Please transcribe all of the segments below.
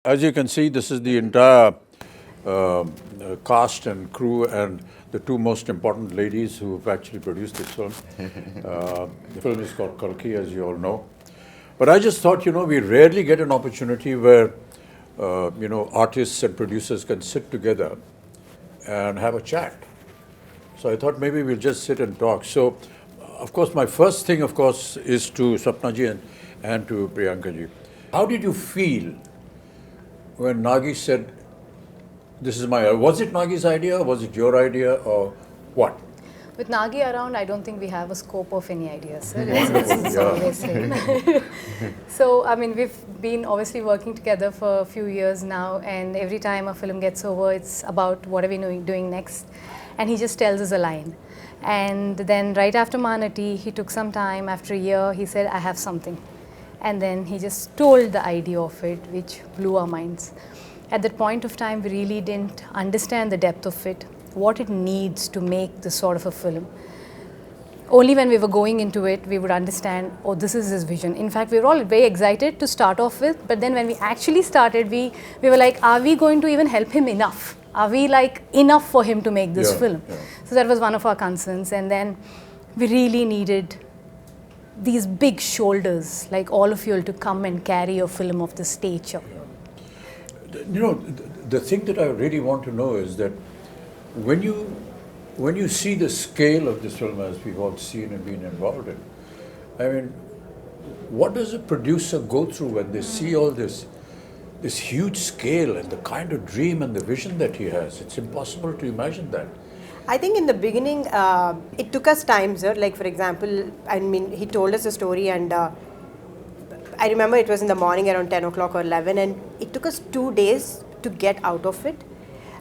As you can see, this is the entire cast and crew and the two most important ladies who have actually produced this film. The film is called Kalki, as you all know. But I just thought, we rarely get an opportunity where, artists and producers can sit together and have a chat. So I thought maybe we'll just sit and talk. So, of course, my first thing, of course, is to Sapna ji and to Priyanka ji. How did you feel when Nagi said, this is my, was it Nagi's idea, was it your idea, or what? With Nagi around, I don't think we have a scope of any ideas, sir. It's always same. So, I mean, we've been obviously working together for a few years now, and every time a film gets over, it's about what are we doing next, and he just tells us a line. And then right after Manati, he took some time, after a year, he said, I have something. And then he just told the idea of it, which blew our minds. At that point of time, we really didn't understand the depth of it, what it needs to make this sort of a film. Only when we were going into it, we would understand, oh, this is his vision. In fact, we were all very excited to start off with, but then when we actually started, we were like, are we going to even help him enough? Are we like enough for him to make this film? Yeah. So that was one of our concerns. And then we really needed these big shoulders, like all of you, to come and carry a film of this stature. Yeah. The thing that I really want to know is that when you see the scale of this film, as we've all seen and been involved in, I mean, what does a producer go through when they see all this huge scale and the kind of dream and the vision that he has? It's impossible to imagine that. I think in the beginning, it took us time, sir. Like, for example, I mean, he told us a story, and I remember it was in the morning around 10 o'clock or 11, and it took us 2 days to get out of it.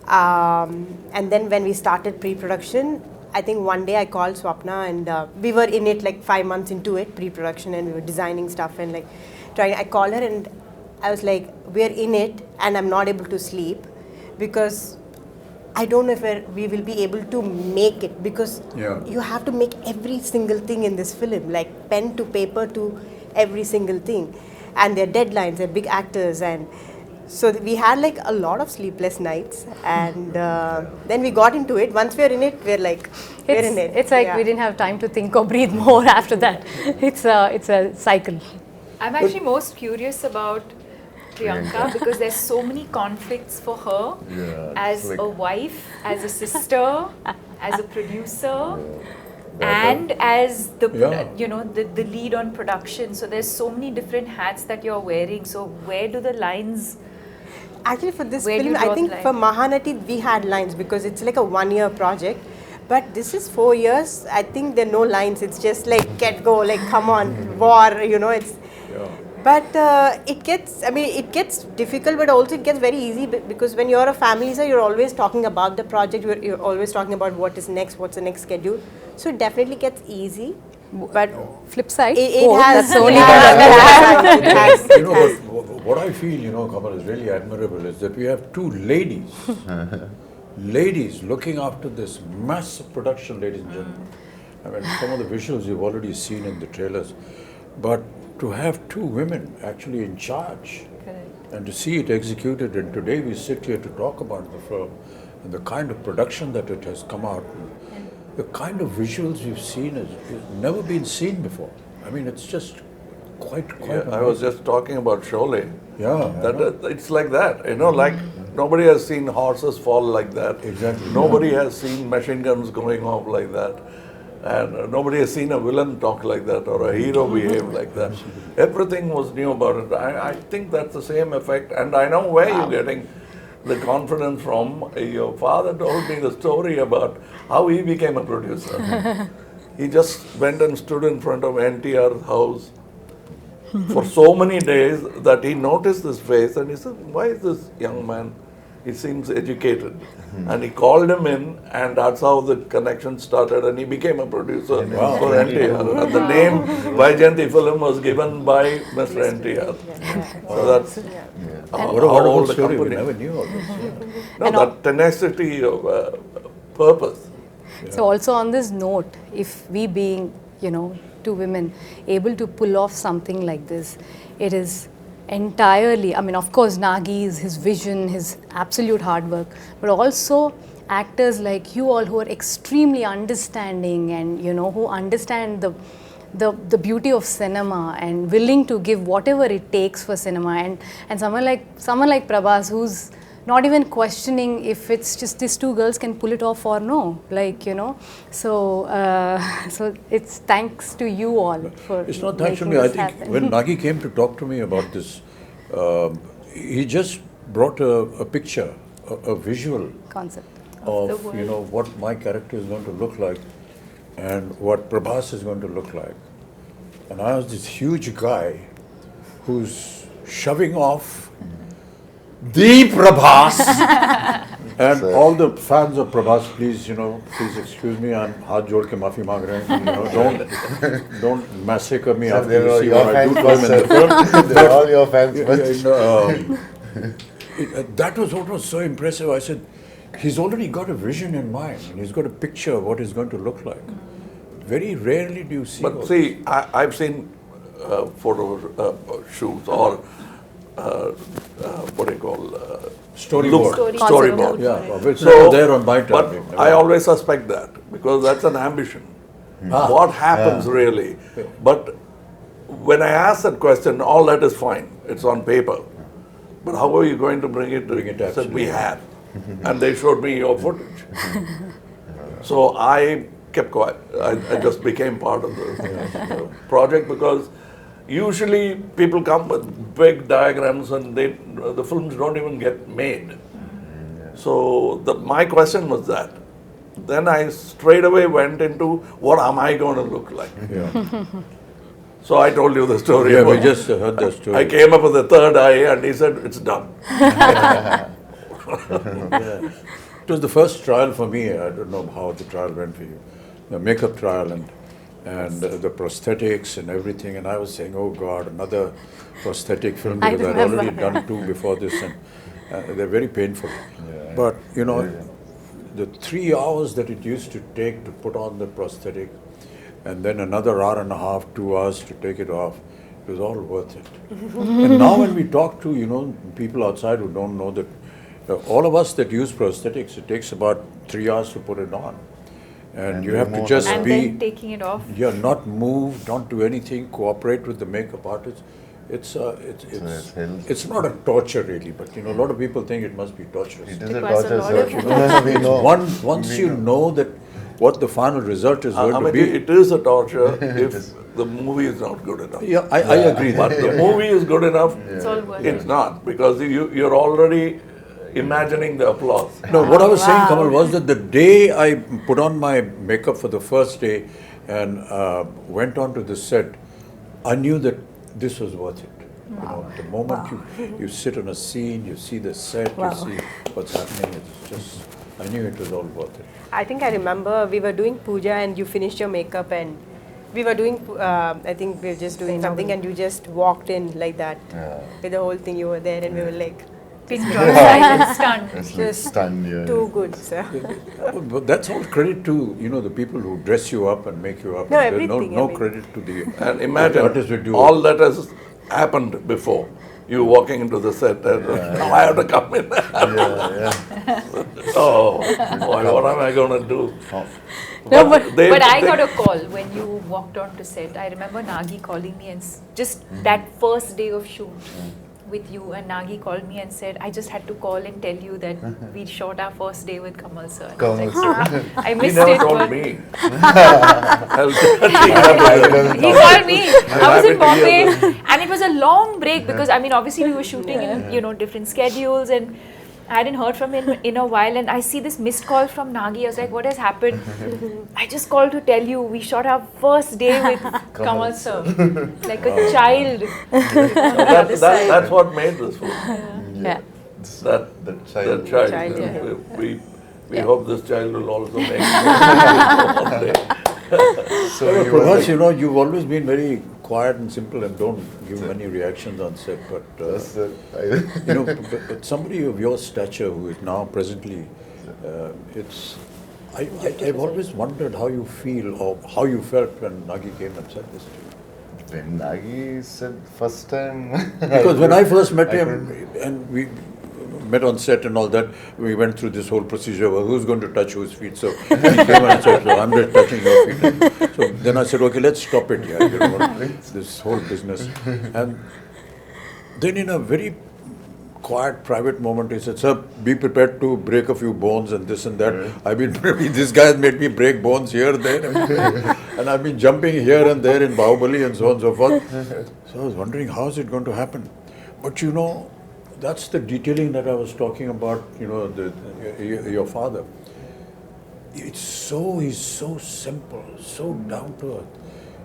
And then when we started pre-production, I think one day I called Swapna, and we were in it like 5 months into it, pre-production, and we were designing stuff and like trying. I called her and I was like, we're in it, and I'm not able to sleep because I don't know if we will be able to make it, because you have to make every single thing in this film, like pen to paper to every single thing. And their deadlines, they're big actors. And so we had like a lot of sleepless nights. And then we got into it. Once we're in it, we're like, we're in it. It's like we didn't have time to think or breathe more after that. It's a cycle. I'm actually most curious about Priyanka because there's so many conflicts for her as a wife, as a sister, as a producer, and as the the lead on production. So there's so many different hats that you're wearing. So where do the lines? Actually, for this film, I think for Mahanati we had lines because it's like a 1-year project. But this is 4 years. I think there are no lines. It's just like get go, like come on, war. It's. But it gets difficult, but also it gets very easy because when you're a family, sir, you're always talking about the project. You're always talking about what is next, what's the next schedule. So it definitely gets easy. But flip side, it has. What I feel, Kamal, is really admirable is that we have two ladies looking after this massive production, ladies and gentlemen. I mean, some of the visuals you've already seen in the trailers, but to have two women actually in charge. Correct. And to see it executed, and today we sit here to talk about the film and the kind of production that it has come out, and the kind of visuals we've seen has never been seen before. I mean, it's just quite I was just talking about Sholay. Yeah. It's like that, like nobody has seen horses fall like that. Exactly. Nobody has seen machine guns going off like that. And nobody has seen a villain talk like that or a hero behave like that. Everything was new about it. I think that's the same effect. And I know where you're getting the confidence from. Your father told me the story about how he became a producer. He just went and stood in front of NTR's house for so many days that he noticed this face and he said, why is this young man? He seems educated. And he called him in, and that's how the connection started, and he became a producer for NTR. And the name Vaijayanti film was given by Mr. NTR. So that's what a wonderful story. We never knew all this. No, that tenacity of purpose. So also on this note, if we being, two women able to pull off something like this, it is entirely, I mean, of course, Nagi's, his vision, his absolute hard work, but also actors like you all who are extremely understanding and, you know, who understand the beauty of cinema and willing to give whatever it takes for cinema, and someone like Prabhas, who's not even questioning if it's just these two girls can pull it off or no, like, you know. So so it's thanks to you all for It's not thanks to making me. I this think happen. when Nagi came to talk to me about this, he just brought a picture, a visual Concept. of, you know, what my character is going to look like and what Prabhas is going to look like. And I was this huge guy who's shoving off the Prabhas. And all the fans of Prabhas, please, you know, please excuse me, I'm haath jod ke maafi maang rahe hain, you know, don't massacre me after you see what I do to him in the film. They're all your fans. That was what was so impressive. I said, he's already got a vision in mind, and he's got a picture of what he's going to look like. Very rarely do you see. But see, I've seen photo shoots or what do you call Storyboard. storyboard. Yeah, which So, are there on my but time. I always suspect that because that's an ambition. What happens really? But when I ask that question, all that is fine. It's on paper. But how are you going to bring it? Bring it Said actually. we had, and they showed me your footage. So I kept quiet. I just became part of the project because usually people come with big diagrams and the films don't even get made. So my question was that. Then I straight away went into what am I going to look like? Yeah. So I told you the story. Yeah, we about- just heard the story. I came up with the third eye and he said, it's done. It was the first trial for me. I don't know how the trial went for you. The makeup trial and the prosthetics and everything. And I was saying, oh God, another prosthetic film I because I'd remember. already done two before this, and they're very painful. But you know, the 3 hours that it used to take to put on the prosthetic, and then another hour and a half, 2 hours to take it off, it was all worth it. And now when we talk to, you know, people outside who don't know that, all of us that use prosthetics, it takes about 3 hours to put it on. And you have to just And be, then taking it off. yeah, not move, don't do anything, cooperate with the makeup artist. It's it's not a torture really, but you know, a lot of people think it must be torturous. It is a Requires a torture, lot sir. of We know. Once you know that what the final result is going I to mean, be. it is a torture if the movie is not good enough. Yeah, I agree. But That. the movie is good enough, It's all worth it's it. not because you're already imagining the applause. No, what I was saying, Wow. Kamal, was that the day I put on my makeup for the first day and went on to the set, I knew that this was worth it. You know, the moment you sit on a scene, you see the set, Wow. you see what's happening, it's just, I knew it was all worth it. I think I remember we were doing puja and you finished your makeup and we were doing, I think we were just doing something and you just walked in like that with the whole thing. You were there and we were like, Pin drop, silent stunned. just Stunned, yeah. too good, sir. But that's all credit to, you know, the people who dress you up and make you up. No, There's everything, no I mean. credit to the And the imagine artists who do all that has happened before. You walking into the set and now I have to come in. Oh, boy, what am I going to do? No, but They- But I they- got a call when you walked on to set. I remember Nagi calling me and just that first day of shoot with you, and Nagi called me and said, I just had to call and tell you that we shot our first day with Kamal sir. And I was Kamal like, sir. I He missed never it. told but me. He called me. I was in happy to hear Bombay, and it was a long break because I mean, obviously we were shooting in different schedules, and I hadn't heard from him in a while. And I see this missed call from Nagi. I was like, what has happened? I just called to tell you we shot our first day with Kamal sir, like a child. That's what made this film. yeah. That child. child. Child, yeah. We hope this child will also make it one day. So you were Prabhas, like, you know, you've always been very quiet and simple and don't give many reactions on set, but yes, sir. you know, but somebody of your stature who is now presently, I've always wondered how you feel or how you felt when Nagi came and said this to you. when Nagi said first time. Because when I first met him, and we met on set and all that, we went through this whole procedure of who's going to touch whose feet. So he came and said, so I'm just touching your feet. So then I said, okay, let's stop it here. You know, this whole business. And then in a very quiet, private moment, he said, sir, be prepared to break a few bones and this and that. I've been, this guy has made me break bones here, there, and I've been jumping here and there in Bahubali and so on and so forth. So I was wondering, how is it going to happen? But you know, that's the detailing that I was talking about, you know, your father. He's so simple, so down to earth.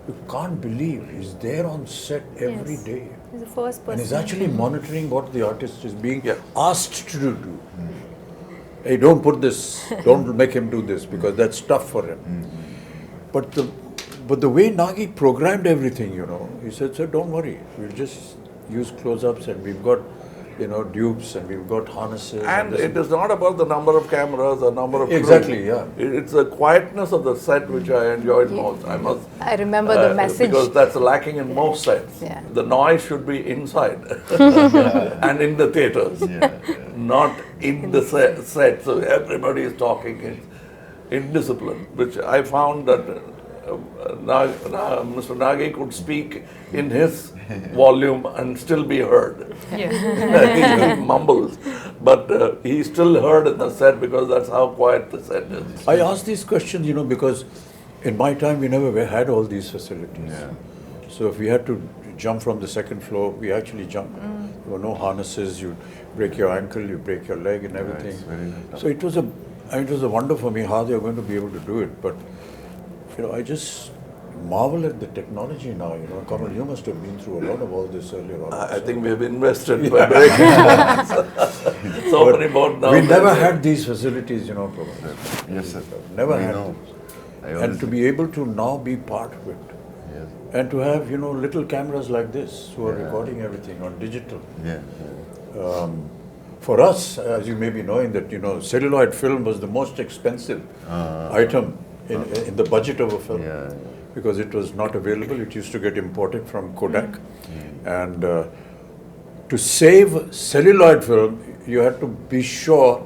You can't believe he's there on set every day. He's the first person. And he's actually monitoring what the artist is being asked to do. Hey, don't put this, don't make him do this because that's tough for him. But the way Nagi programmed everything, you know, he said, sir, don't worry, we'll just use close-ups and we've got, you know, dupes and we've got harnesses. And it is not about the number of cameras or number of Exactly, crew. yeah. It's the quietness of the set which I enjoyed most. I remember the message. Because that's lacking in most sets. Yeah. The noise should be inside and in the theaters, not in the set. So everybody is talking in discipline, which I found that Mr. Nagi could speak in his volume and still be heard. Yeah. He mumbles, but he still heard in the set because that's how quiet the set is. I ask these questions, you know, because in my time we never had all these facilities. So if we had to jump from the second floor, we actually jumped. There were no harnesses, you break your ankle, you break your leg and everything. So it was a wonder for me how they were going to be able to do it. But you know, I just marvel at the technology now. You know, Kamal, you must have been through a lot of all this earlier on. I think we have invested by breaking so many bones now. We never had these facilities, you know, Prabhas. Yes, sir. Never I had know. them. And to be able to now be part of it. Yes. And to have, you know, little cameras like this who are recording everything on digital. For us, as you may be knowing that, you know, celluloid film was the most expensive item in the budget of a film. Because it was not available. It used to get imported from Kodak. And to save celluloid film, you had to be sure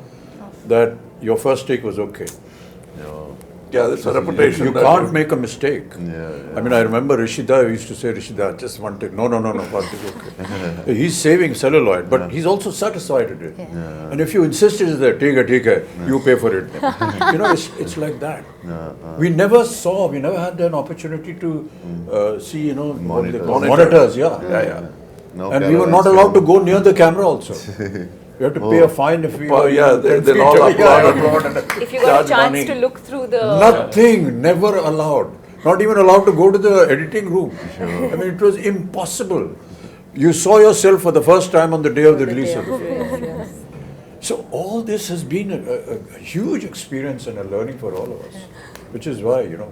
that your first take was okay. Yeah, that's a reputation. You can't make a mistake. I mean, I remember Rishida used to say, Rishida, just one take. No, one take, okay. He's saving celluloid, but he's also satisfied with it. And if you insisted that, take it, you pay for it. You know, it's like that. We never had an opportunity to see, you know, monitors. No and we were not allowed to go near the camera also. We have to pay a fine if we they'll all applaud. If you got a chance to look through the... Nothing, never allowed. Not even allowed to go to the editing room. I mean, it was impossible. You saw yourself for the first time on the day of the release of the film. So all this has been a huge experience and a learning for all of us. Which is why, you know,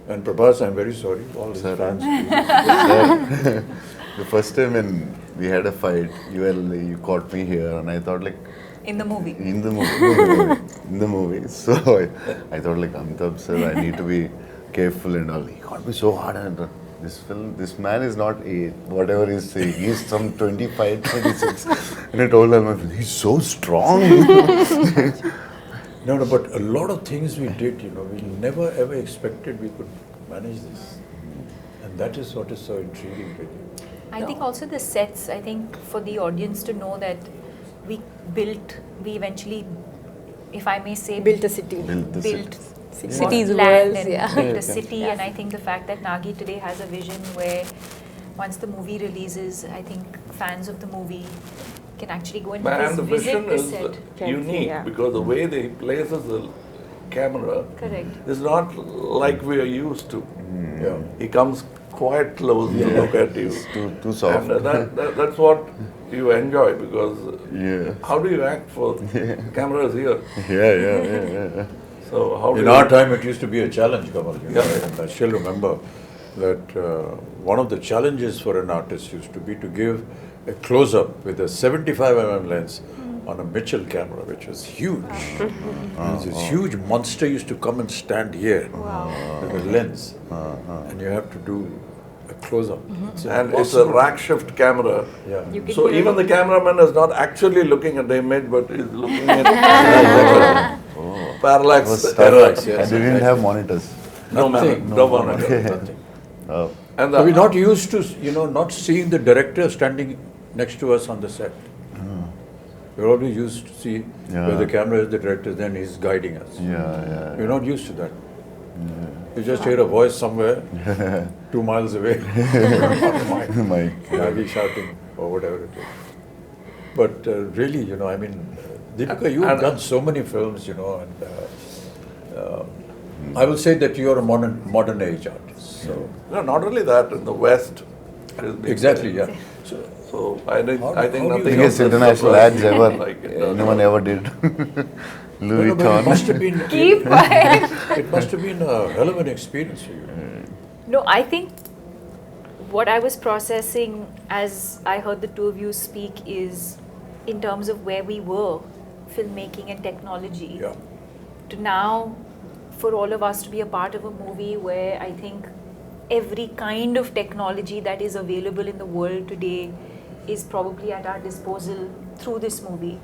and Prabhas, I'm very sorry, all his fans. The first time when we had a fight, you caught me here, and I thought like. In the movie. In the movie. So I thought like, Amitabh sir, I need to be careful and all. He got me so hard, and this man is not whatever he's saying. He's some 25, 26. And I told him, he's so strong. No, but a lot of things we did, you know, we never ever expected we could manage this. And that is what is so intriguing. I think also the sets, I think for the audience to know that we eventually, if I may say, Built a city. Cities, land worlds, and built a city. And I think the fact that Nagi today has a vision where once the movie releases, I think fans of the movie can actually go and And the visit vision the is set. unique because the way they places the camera is not like we are used to. He comes quite close to look at you. Too soft. And that's what you enjoy because how do you act for cameras here? Yeah. So how In our time, it used to be a challenge, Kamal. You know, and I still remember that one of the challenges for an artist used to be to give a close-up with a 75mm lens on a Mitchell camera, which was huge. This huge monster used to come and stand here with a lens. And you have to do a close up. And it's a rack shift camera. Yeah. You can So hear even it. the cameraman is not actually looking at the image, but is looking at parallax. Was tough. Parallax, yes, And they didn't have monitors. No Nothing, no monitor. Nothing. Oh. And So we're not used to, not seeing the director standing next to us on the set. We're always used to see where the camera is, the director, then he's guiding us. Yeah. We're not used to that. You just hear a voice somewhere, 2 miles away. My Maybe shouting or whatever it is. But really, Deepika, you've done so many films, and I will say that you're a modern age artist. So No, not only that, in the West. it has been exactly, very- yeah. So So I think How do you- nothing biggest else has international surprised ads me ever like it does. anyone ever did. Louis but it must Vuitton. have been Keep quiet. it must have been a hell of an experience for you. No, I think what I was processing as I heard the two of you speak is in terms of where we were, filmmaking and technology, Yeah. to now for all of us to be a part of a movie where I think every kind of technology that is available in the world today is probably at our disposal through this movie.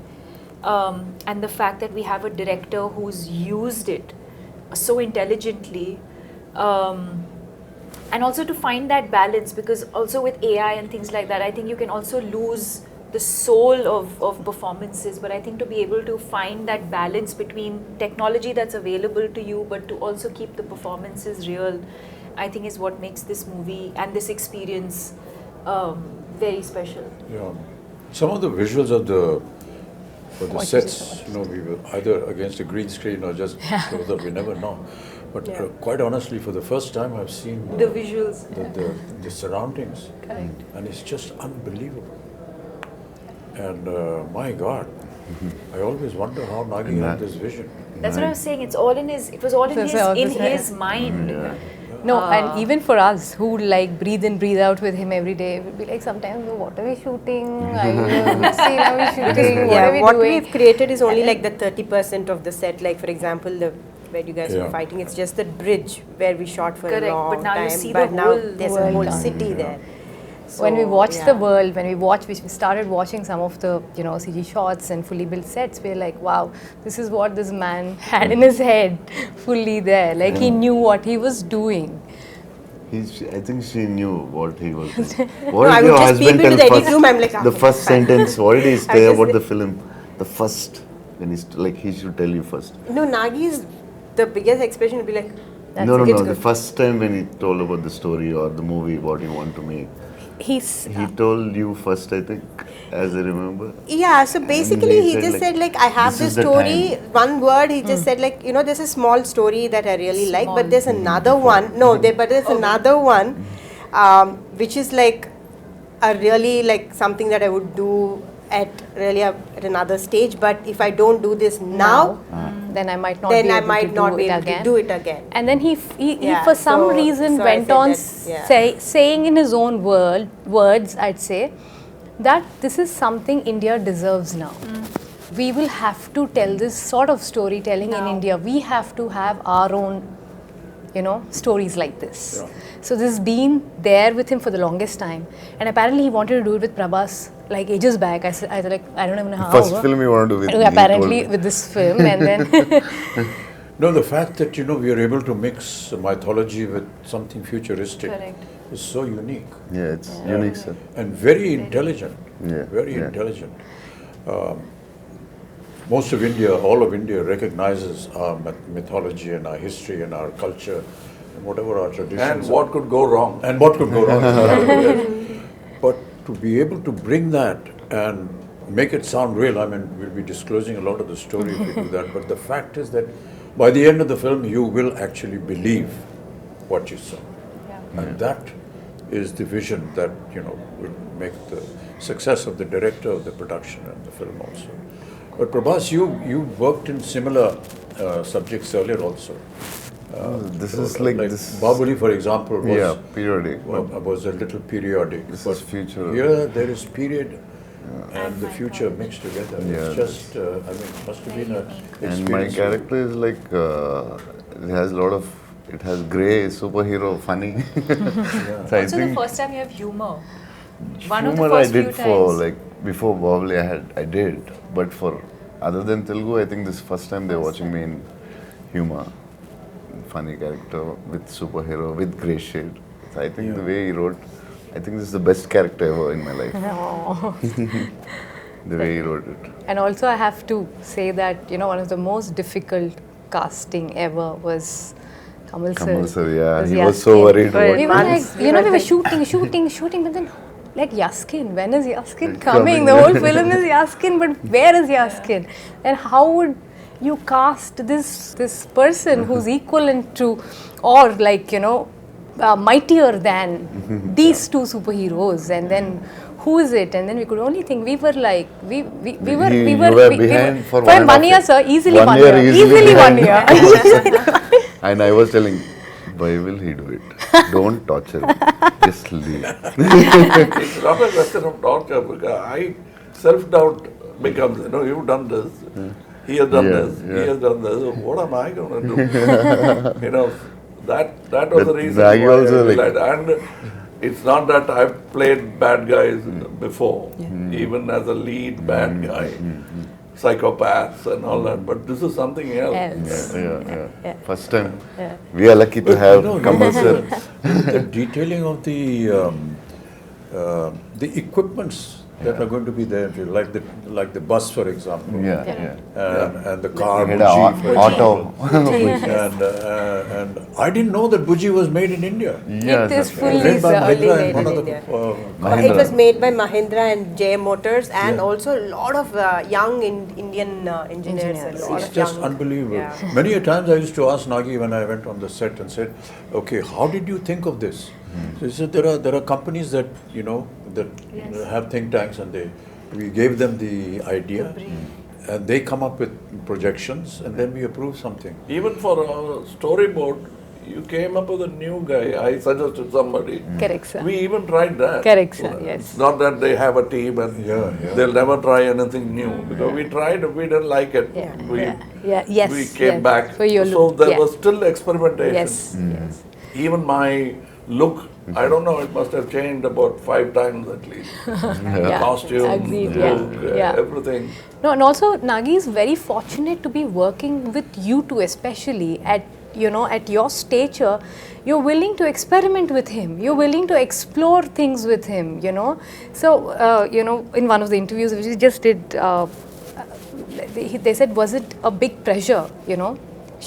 And the fact that we have a director who's used it so intelligently, and also to find that balance, because also with AI and things like that, I think you can also lose the soul of performances, but I think to be able to find that balance between technology that's available to you but to also keep the performances real, I think is what makes this movie and this experience very special. Yeah. Some of the visuals of the sets, we were either against a green screen or just close up, we never know. But quite honestly, for the first time, I've seen The visuals. the surroundings, Correct. and it's just unbelievable. And my God, I always wonder how Nagi had this vision. That's what I was saying. It was all in his mind. Yeah. No, and even for us who like breathe in, breathe out with him every day, we'll be like sometimes, "Oh, what are we shooting? Which scene are we shooting? What are we what doing?" we've created is only like the 30% of the set. Like for example, where you guys were fighting, it's just the bridge where we shot for Correct, a long but now you time. see but the now whole there's a world whole done. city there. When we So, watched the yeah. world, we started watching some of the CG shots and fully built sets, we're like, wow, this is what this man had in his head, fully there. Like he knew what he was doing. I think she knew what he was doing. No, What I did would your just peep husband into tell the edit first? room, I'm like, The okay, first fine. sentence, what did he I say was about just the film? The first, when he's like, he should tell you first. No, Nagi's the biggest expression would be like, No, it's the good. first time when he told about the story or the movie, what he want to make. He told you first, I think, as I remember. Yeah, so basically he just said like, I have this this is the story, time. one word, he just said like, there's a small story that I really like, Small. but there's another one, but there's another one, which is like a really like something that I would do at another stage, but if I don't do this now, Then I might not then be I able might to not do be it able again. to do it again. And then he Yeah, for some so- reason so I went said on that, yeah. saying in his own words, I'd say, that this is something India deserves now. We will have to tell this sort of storytelling in Now. India. We have to have our own, stories like this. Yeah. So this has been there with him for the longest time. And apparently he wanted to do it with Prabhas like ages back. I was like, I don't even know how. First film he wanted to do with me, he Apparently told me. with this film, and then No, the fact that we are able to mix mythology with something futuristic Correct. is so unique. Yeah, it's unique, sir. And very intelligent. Yeah, Very yeah. intelligent. Most of India, all of India recognizes our mythology and our history and our culture and whatever our traditions And are. what could go wrong? And what could go wrong. Yes. But to be able to bring that and make it sound real, we'll be disclosing a lot of the story if we do that, but the fact is that by the end of the film, you will actually believe what you saw. And that is the vision that, will make the success of the director, of the production and the film also. But Prabhas, you worked in similar subjects earlier also. This is like this. Bahubali, for example, was, Yeah, periodic. was a little periodic. This but is future. Here there is period and the future mixed together. Yeah, It's just, it must have been an experience. And my character is like, it has a lot of it has grey, superhero, funny. So I Also, the think first time you have humor. One of the humor I first few did for times. like before Bahubali I did, but for other than Telugu, I think this is first time they're watching me in humor, funny character with superhero with grey shade. So I think the way he wrote, I think this is the best character ever in my life. Oh. The way he wrote it. And also I have to say that, you know, one of the most difficult casting ever was Kamal sir. Kamal sir, yeah, Was he was so Yaskin. worried Right. We about were this. like, you know, we were shooting, but then like Yaskin, when is Yaskin It's coming? coming. The whole film is Yaskin, but where is Yaskin? And how would you cast this person who's equivalent to, or like, you know, mightier than these two superheroes, and then who is it? And then we could only think, we were like, we were behind for 1 year, sir, easily 1 year, easily 1 year. And I was telling, why will he do it? Don't torture him. Just leave. It's not a question of torture because I self-doubt becomes, you know, you've done this, he has done this, he has done this, what am I going to do? You know, that was the reason Nagi why also I like- realized. And it's not that I've played bad guys before, even as a lead bad guy, psychopaths and all that, but this is something else. Else. Yeah. First time. We are lucky to have Kamal sir. The detailing of the equipments that are going to be there, like the bus, for example. And the car, He had Buji, a for auto. and I didn't know that Buji was made in India. Yeah, It is that's fully Made by only Mahindra made and one in of the Mahindra. It was made by Mahindra and JM Motors, and Yeah. also a lot of young Indian engineers. And a lot It's of just young, unbelievable. Yeah. Many a times I used to ask Nagi when I went on the set and said, "Okay, how did you think of this?" So he said, "There are companies that have think tanks, and we gave them the idea, and they come up with projections, and then we approve something." Even for a storyboard, you came up with a new guy. I suggested somebody. Correct, sir. We even tried that. Correct, sir, yes. It's not that they have a team and they'll never try anything new. Because we tried, we didn't like it. Yes. We came back. For your So look. there was still experimentation. Yes. Even my look, I don't know, it must have changed about 5 times at least. Yeah. Costume, Agreed, look, yeah. everything. No, and also Nagi is very fortunate to be working with you two, especially at your stature. You're willing to experiment with him. You're willing to explore things with him. So in one of the interviews which we just did, they said, was it a big pressure?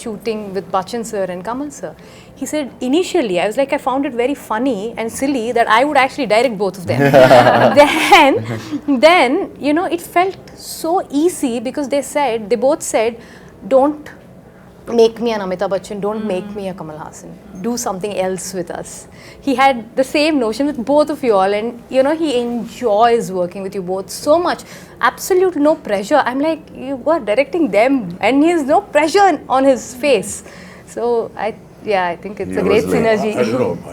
Shooting with Bachchan sir and Kamal sir. He said, initially, I was like, I found it very funny and silly that I would actually direct both of them. then, it felt so easy because they both said, don't make me an Amitabh Bachchan, don't make me a Kamal Haasan. Do something else with us. He had the same notion with both of you all, and he enjoys working with you both so much. Absolute no pressure. I'm like, you are directing them, and he has no pressure on his face. So I think it's a great synergy. I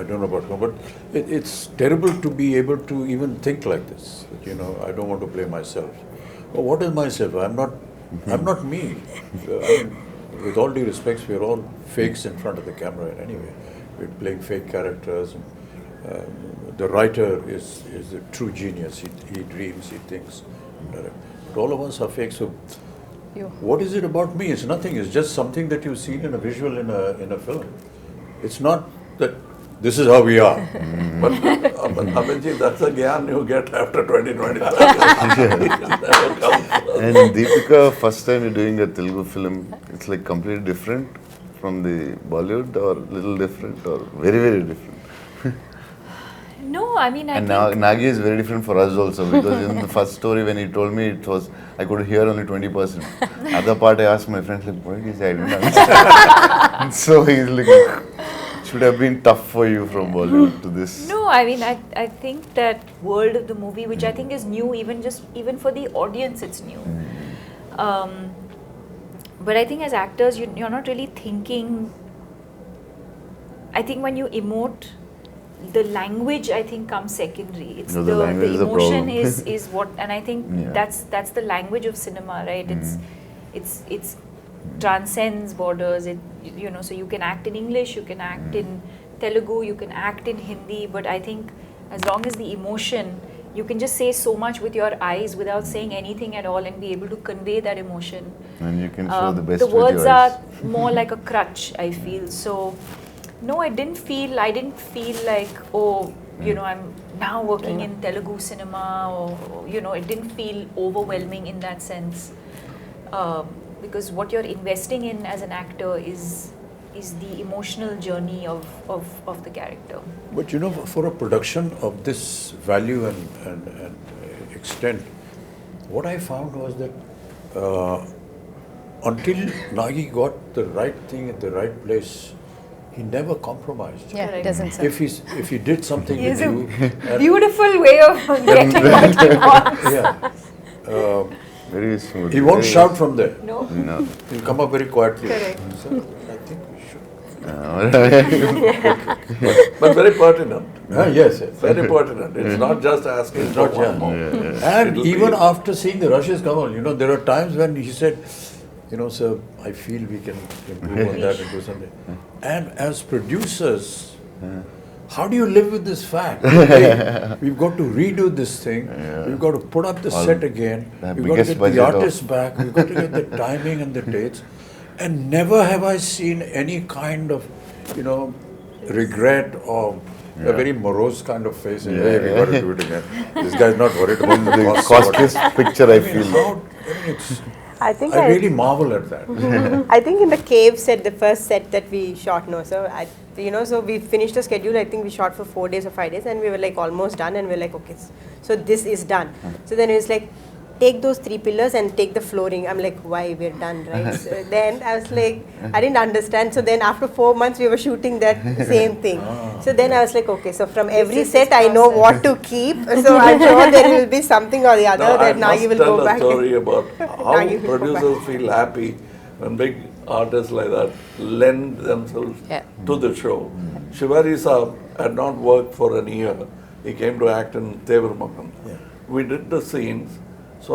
don't know about him, but it's terrible to be able to even think like this. I don't want to play myself. Well, what is myself? I'm not me. With all due respects, we're all fakes in front of the camera anyway. We're playing fake characters. And, the writer is a true genius. He dreams, he thinks. But all of us are fake. So, what is it about me? It's nothing. It's just something that you've seen in a visual in a film. It's not that this is how we are. But Abhijit, that's a gyan you get after 2025. And Deepika, first time you're doing a Telugu film, it's like completely different from the Bollywood, or little different, or very, very different. No, I mean, I And think... Nagi is very different for us also, because in the first story when he told me, I could hear only 20%. Other part I asked my friends, like, what is he? I didn't understand. So he's like, should have been tough for you from Bollywood to this. No, I mean, I think that world of the movie, which I think is new, even for the audience, it's new. But I think as actors, you're not really thinking. I think when you emote, the language I think comes secondary. It's No, the language is the emotion problem. is what, and I think that's the language of cinema, right? It's transcends borders. So you can act in English, you can act in Telugu, you can act in Hindi, but I think as long as the emotion, you can just say so much with your eyes without saying anything at all and be able to convey that emotion. And you can show the best The with your words eyes. are more like a crutch, I feel. So, no, I didn't feel like, oh, I'm now working in Telugu cinema, or, it didn't feel overwhelming in that sense. Because what you're investing in as an actor is the emotional journey of the character. But for a production of this value and extent, what I found was that until Nagi got the right thing at the right place, he never compromised. Yeah, Correct. it doesn't say. If he did something He with has a you, and- beautiful way of getting what he wants. yeah, Very smooth. he won't very- shout from there. No? No. He'll come up very quietly. Correct. So I think we should. But very pertinent. Yes, yes. Very pertinent. It's not just asking It's for not one just- more. And It'll even be- after seeing the rushes, Kamal, there are times when he said, sir, I feel we can improve on that and do something. And as producers, how do you live with this fact? Hey, we've got to redo this thing. We've got to put up the set again. the We've got to biggest get budget the of- artists back. We've got to get the timing and the dates. And never have I seen any kind of, regret or a very morose kind of face. Saying, hey, we got to do it again. This guy's not worried about the The costs or whatever. costliest picture I feel. I think I really marvel at that. I think in the cave set, the first set that we shot, so we finished the schedule. I think we shot for 4 days or 5 days, and we were like almost done. And we were like, okay, so this is done. So then it was like, take those 3 pillars and take the flooring. I'm like, why, we're done, right? So then I was like, I didn't understand. So then after 4 months, we were shooting that same thing. So then I was like, okay, so from every is set, his I know process. what to keep. So I'm sure there will be something or the other Now, I that now you must will tell go a back. story about how Now you will go producers feel happy when big artists like that lend themselves Yeah. to the show. Shivari Saab had not worked for a year. He came to act in Tevarmakam. We did the scenes, so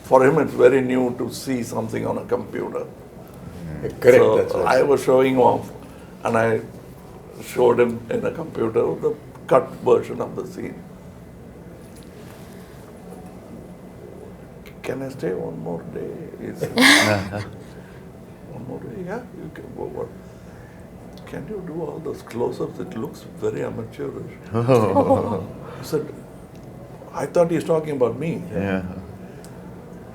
for him it's very new to see something on a computer. Correct, So that's right. I was showing off, and I showed him in a computer the cut version of the scene. Can I stay one more day? He said, one more day? Yeah, you can. What? Can you do all those close-ups? It looks very amateurish. I said, I thought he's talking about me. Yeah.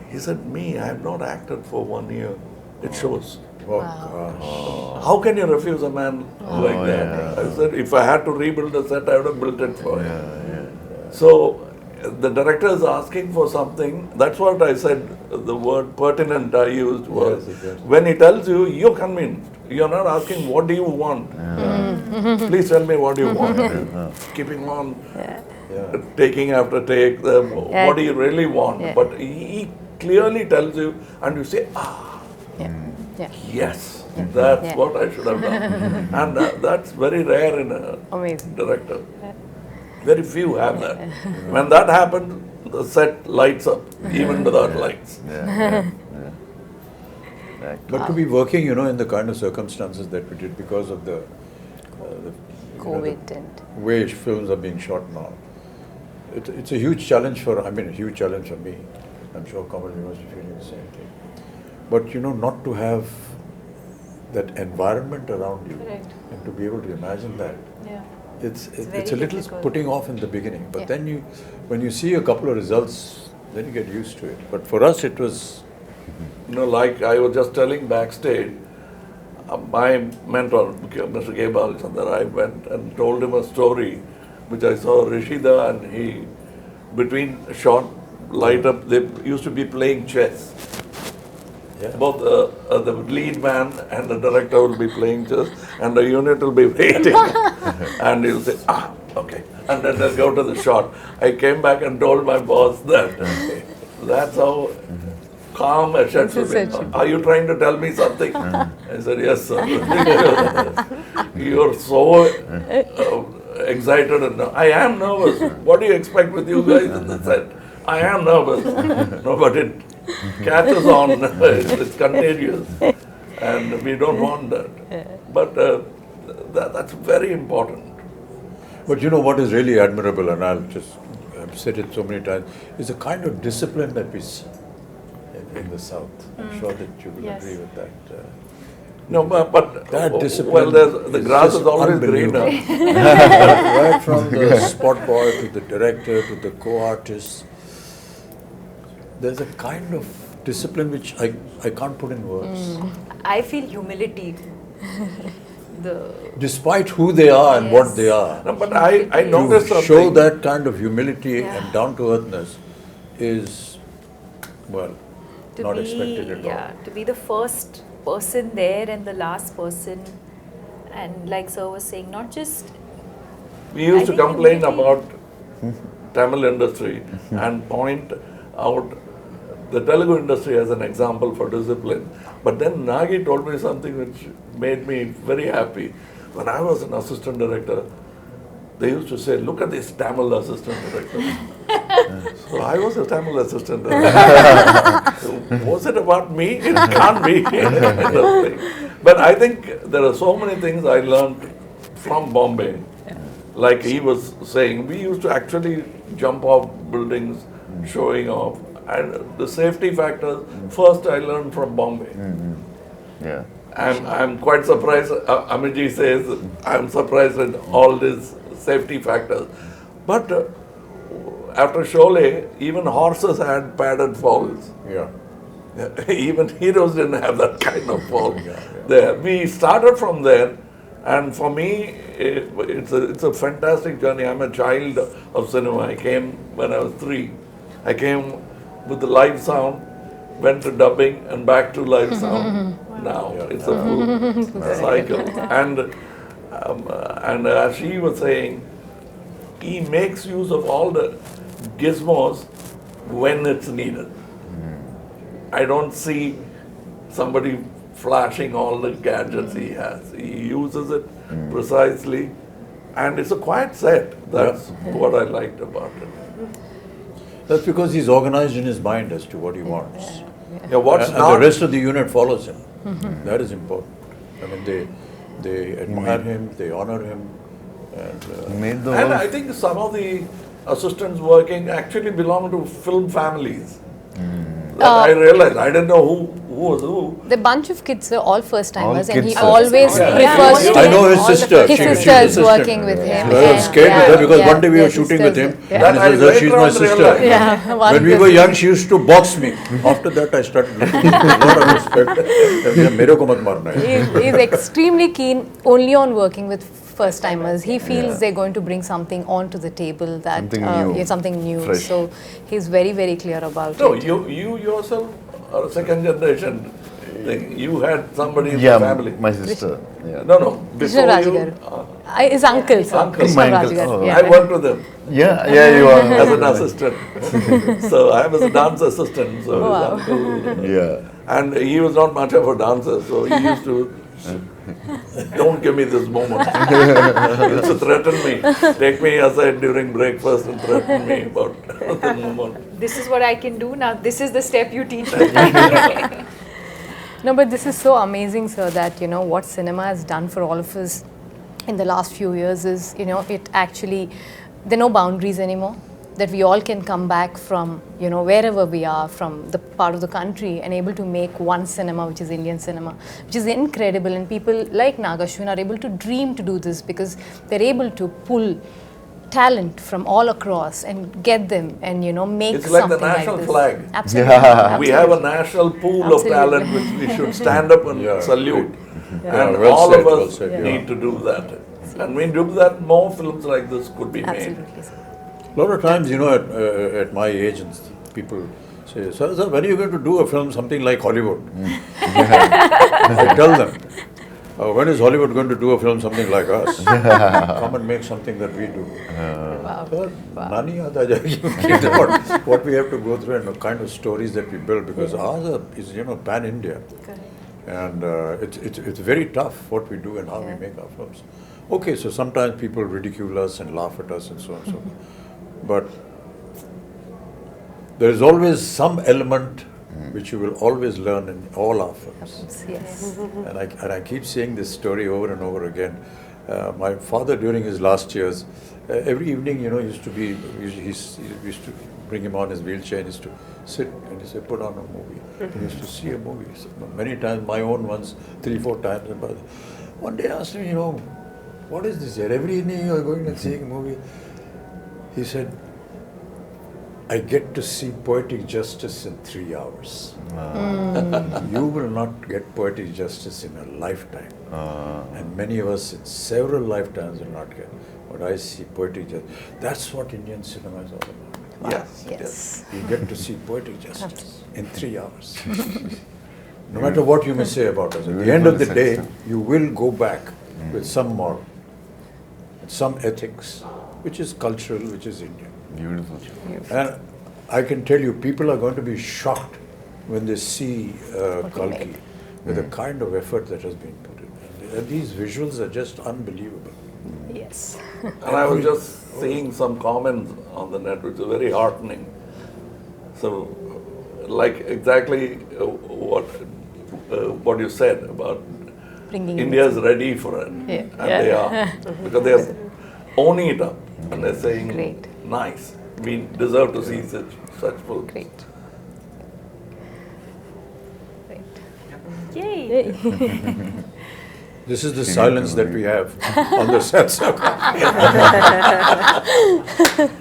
He said, me, I have not acted for 1 year. It shows. Oh, gosh. How can you refuse a man like that? I said, if I had to rebuild the set, I would have built it for him. So the director is asking for something. That's what I said. The word pertinent I used was Yes, yes. when he tells you, you're convinced. You're not asking, what do you want? Please tell me what you want. Keeping on, taking after take, what do you really want? Yeah. But he clearly tells you, and you say, Yeah. yes, that's Yeah. what I should have done. And that's very rare in a Amazing. director. Very few have that. When that happens, the set lights up, even without lights. But to be working, in the kind of circumstances that we did because of the COVID and way films are being shot now, it's a huge challenge a huge challenge for me. I'm sure Kamal, you must be feeling the same thing. But not to have that environment around you Correct. and to be able to imagine that, Yeah. it's very a little difficult. putting off in the beginning. But Yeah. then when you see a couple of results, then you get used to it. But for us, it was Like I was just telling backstage, my mentor, Mr. K. Balachandar, I went and told him a story which I saw Rishida, and he, between shot, light up, they used to be playing chess. Both the lead man and the director will be playing chess, and the unit will be waiting. And he'll say, okay. And then they'll go to the shot. I came back and told my boss that that's how calm a shot should be. Are you trying to tell me something? I said, yes, sir. You're so excited. And I am nervous. What do you expect with you guys in the set? I am nervous. No, but catches on. It's contagious, and we don't want that. But that's very important. But you know what is really admirable, and I've said it so many times, is the kind of discipline that we see in the South. I'm sure that you will Yes. agree with that. No, but That discipline well, the is grass just is always unbelievable. greener. Right from the spot boy to the director to the co-artist, there's a kind of discipline which I can't put in words. I feel humility. Despite who they are and what they are, No, but I noticed to something. show that kind of humility and down-to-earthness is, well, To not be, expected at all. to be the first person there and the last person, and like sir was saying, not just We used I to think complain humility- about Tamil industry and point out the Telugu industry as an example for discipline. But then Nagi told me something which made me very happy. When I was an assistant director, they used to say, look at this Tamil assistant director. So I was a Tamil assistant director. So was it about me? It can't be. But I think there are so many things I learned from Bombay. Like he was saying, we used to actually jump off buildings, showing off. And the safety factors, first I learned from Bombay. Yeah. I'm quite surprised. Amiji says I'm surprised at all these safety factors. But after Sholay, even horses had padded falls. Yeah. Even heroes didn't have that kind of fall. There, we started from there, and for me, it's a fantastic journey. I'm a child of cinema. I came when I was 3. I came with the live sound, went to dubbing, and back to live sound. Now it's a full cycle. And as she was saying, he makes use of all the gizmos when it's needed. I don't see somebody flashing all the gadgets he has. He uses it precisely, and it's a quiet set. That's what I liked about it. That's because he's organized in his mind as to what he wants. Yeah, what's And not the rest of the unit follows him. That is important. I mean, they admire him, they honor him, and He made the And whole I think some of the assistants working actually belong to film families. That I realized. I didn't know who was who. The bunch of kids are all first timers, All and he kids, always Yeah. prefers Yeah. to. I know his all the sister. His She's sister is assistant. working with him. I was scared with her because one day we were their shooting with him, sisters, and That he I says that later she's my on sister. realized. Yeah, one When we were cousin. young, she used to box me. After that, I started looking with a lot of respect. मेरे को मत मारना है. He's extremely keen only on working with first timers. He feels they're going to bring something onto the table that Something new. yeah, something new. Fresh. So he's very, very clear about No, it. you yourself are a second generation thing. You had somebody in yeah, the family. my sister. Yeah. No. Krishna Before Raj you, garu. His uncle, sir. Uncle. Krishna My Raj uncle. garu, Oh. yeah. I worked with him Yeah, you are. as an assistant. So I was a dance assistant. So his Wow. uncle, Yeah. and he was not much of a dancer, so he used to. Don't give me this moment. He used to threaten me. Take me aside during breakfast and threaten me about the moment. this is what I can do now. This is the step you teach me. No, but this is so amazing, sir, that, you know, what cinema has done for all of us in the last few years is, you know, it actually, there are no boundaries anymore. That we all can come back from, you know, wherever we are, from the part of the country, and able to make one cinema, which is Indian cinema, which is incredible. And people like Nagashwin are able to dream to do this because they're able to pull talent from all across and get them and, you know, make It's like the something national this. flag. Absolutely. Yeah. Absolutely. We have a national pool Absolutely. of talent which we should stand up and Yeah. salute. Yeah, And well all said, of well us said, yeah. need to do that. And when we do that, more films like this could be made. Absolutely, sir. A lot of times, you know, at my age, and people say, sir, when are you going to do a film something like Hollywood? I tell them, when is Hollywood going to do a film something like us? Come and make something that we do. Wow. Sir, nani aata jayegi. What we have to go through and the kind of stories that we build, because ours is, you know, pan-India. And it's very tough what we do and how we make our films. Okay, so sometimes people ridicule us and laugh at us and so on and so forth. But there is always some element which you will always learn in all our films. Yes. And I keep saying this story over and over again. My father, during his last years, every evening, he used to bring him on his wheelchair and used to sit and he said, put on a movie. He used to see a movie. So many times, my own ones, 3-4 times. But one day I asked him, what is this here? Every evening you are going and seeing a movie. He said, I get to see poetic justice in 3 hours. You will not get poetic justice in a lifetime. And many of us in several lifetimes will not get. But I see poetic justice. That's what Indian cinema is all about. Yes. Yes. You get to see poetic justice in 3 hours. No matter what you may say about us, at the end of the day, you will go back with some moral, with some ethics, which is cultural, which is Indian. Beautiful. And I can tell you, people are going to be shocked when they see Kalki with the kind of effort that has been put in. And these visuals are just unbelievable. Yes. And I was just seeing some comments on the net which are very heartening. So, like exactly what you said about Bringing India's ready for it. Yeah. And they are. Because they are owning it up. And they're saying, Great. nice. We deserve to see such films. Great. Yay! This is the silence that we have on the sets.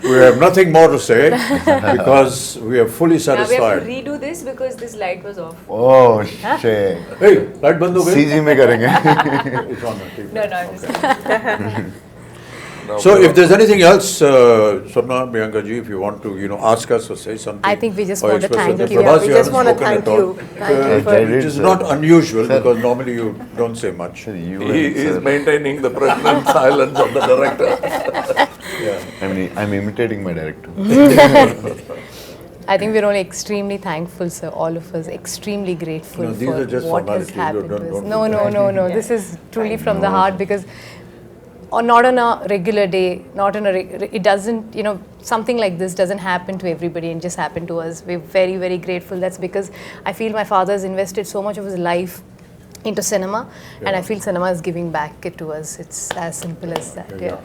We have nothing more to say because we are fully Now we satisfied. have to redo this because this light was off. Oh shit. Hey, light band ho gayi? CG में करेंगे. It's on the TV. No, I'm just No, So if there's anything else, Swarna, Priyanka ji, if you want to, ask us or say something. I think we just or want to express thank something. you. Prabhas, We you just haven't want to spoken thank at all. you. Thank you I for did, Which is sir. not unusual Sir. because normally you don't say much. You He and is sir. maintaining the pregnant silence of the director. Yeah. I'm imitating my director. I think we're all extremely thankful, sir, all of us, extremely grateful No, these for are just what has formalities. happened Don't- to us. don't No, do no, that. no. This is truly from the No, heart sir. because not on a regular day, not on it doesn't, something like this doesn't happen to everybody and just happen to us. We're very, very grateful. That's because I feel my father has invested so much of his life into cinema and I feel cinema is giving back it to us. It's as simple as that. Yeah.